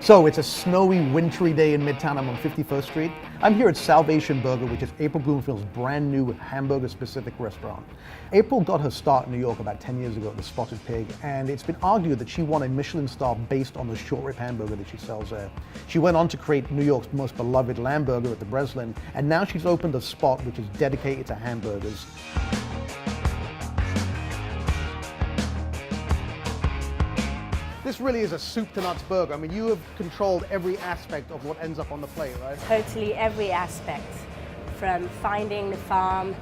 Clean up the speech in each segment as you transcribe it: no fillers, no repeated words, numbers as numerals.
So it's a snowy, wintry day in Midtown. I'm on 51st Street. I'm here at Salvation Burger, which is April Bloomfield's brand new hamburger-specific restaurant. April got her start in New York about 10 years ago at the Spotted Pig, and it's been argued that she won a Michelin star based on the short rib hamburger that she sells there. She went on to create New York's most beloved lamb burger at the Breslin, and now she's opened a spot which is dedicated to hamburgers. This really is a soup to nuts burger. I mean, you have controlled every aspect of what ends up on the plate, right? Totally every aspect, from finding the farm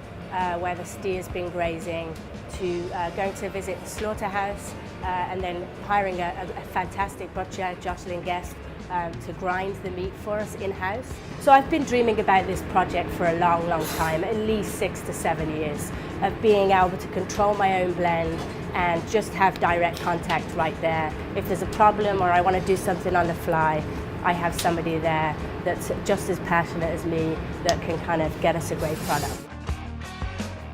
where the steer's been grazing, to going to visit the slaughterhouse, and then hiring a fantastic butcher, Jocelyn Guest, to grind the meat for us in-house. So I've been dreaming about this project for a long, long time, at least 6 to 7 years, of being able to control my own blend and just have direct contact right there. If there's a problem or I want to do something on the fly, I have somebody there that's just as passionate as me that can kind of get us a great product.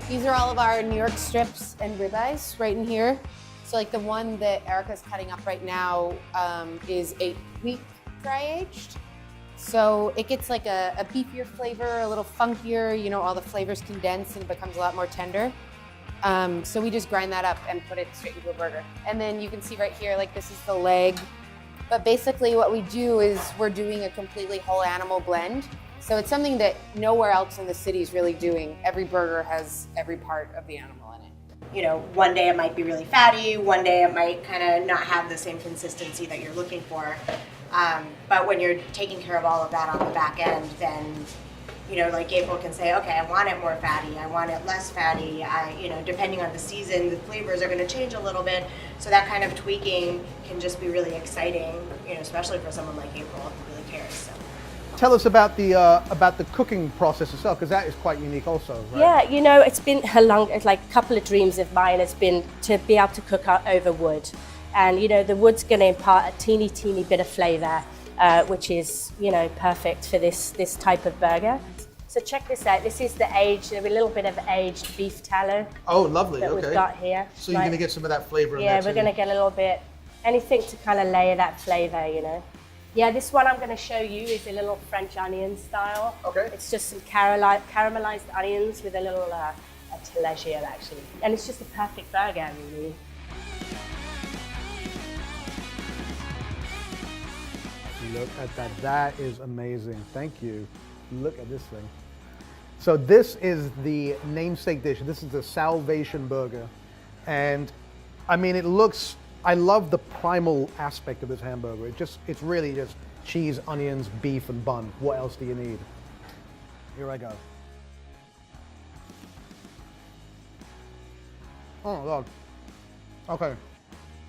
These are all of our New York strips and ribeyes right in here. So like the one that Erica's cutting up right now is 8-week dry aged. So it gets like a beefier flavor, a little funkier, you know, all the flavors condense and it becomes a lot more tender. So we just grind that up and put it straight into a burger. And then you can see right here, like this is the leg. But basically what we do is we're doing a completely whole animal blend. So it's something that nowhere else in the city is really doing. Every burger has every part of the animal in it. You know, one day it might be really fatty, one day it might kind of not have the same consistency that you're looking for. But when you're taking care of all of that on the back end, then, you know, like April can say, okay, I want it more fatty, I want it less fatty. You know, depending on the season, the flavors are going to change a little bit. So that kind of tweaking can just be really exciting, you know, especially for someone like April who really cares. So. Tell us about the cooking process itself, because that is quite unique also, right? Yeah, you know, it's been it's like a couple of dreams of mine. It's been to be able to cook over wood. And, you know, the wood's going to impart a teeny bit of flavor, which is, you know, perfect for this type of burger. So check this out. This is the aged, a little bit of aged beef tallow. Oh, lovely. That we've got here. So you're going to get some of that flavor in there. there Yeah, we're going to get a little bit, anything to kind of layer that flavor, you know. Yeah, this one I'm going to show you is a little French onion style. Okay. It's just some caramelized onions with a little a taleggio actually. And it's just a perfect burger, really. Look at that. That is amazing. Thank you. Look at this thing. So this is the namesake dish. This is the Salvation Burger. And I mean, it looks, I love the primal aspect of this hamburger. It's really just cheese, onions, beef, and bun. What else do you need? Here I go. Oh my God. Okay.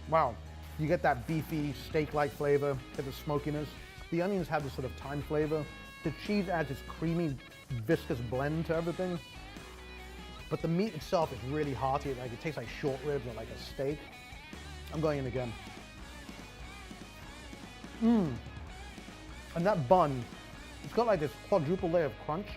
Wow. You get that beefy, steak-like flavor, get the smokiness. The onions have this sort of thyme flavor. The cheese adds this creamy, viscous blend to everything. But the meat itself is really hearty. Like it tastes like short ribs or like a steak. I'm going in again. And that bun, it's got like this quadruple layer of crunch.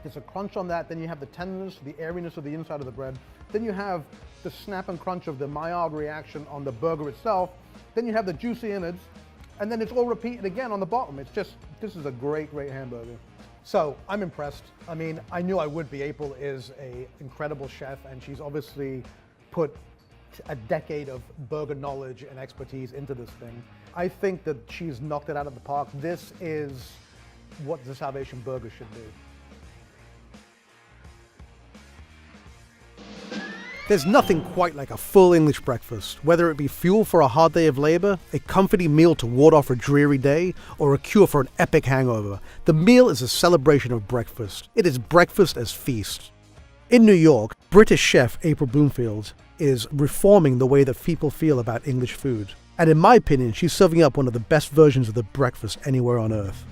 There's a crunch on that, then you have the tenderness, the airiness of the inside of the bread. Then you have the snap and crunch of the Maillard reaction on the burger itself. Then you have the juicy innards, and then it's all repeated again on the bottom. It's just, this is a great hamburger. So I'm impressed. I mean, I knew I would be. April is an incredible chef, and she's obviously put a decade of burger knowledge and expertise into this thing. I think that she's knocked it out of the park. This is what the Salvation Burger should be. There's nothing quite like a full English breakfast, whether it be fuel for a hard day of labor, a comforting meal to ward off a dreary day, or a cure for an epic hangover. The meal is a celebration of breakfast. It is breakfast as feast. In New York, British chef April Bloomfield is reforming the way that people feel about English food. And in my opinion, she's serving up one of the best versions of the breakfast anywhere on earth.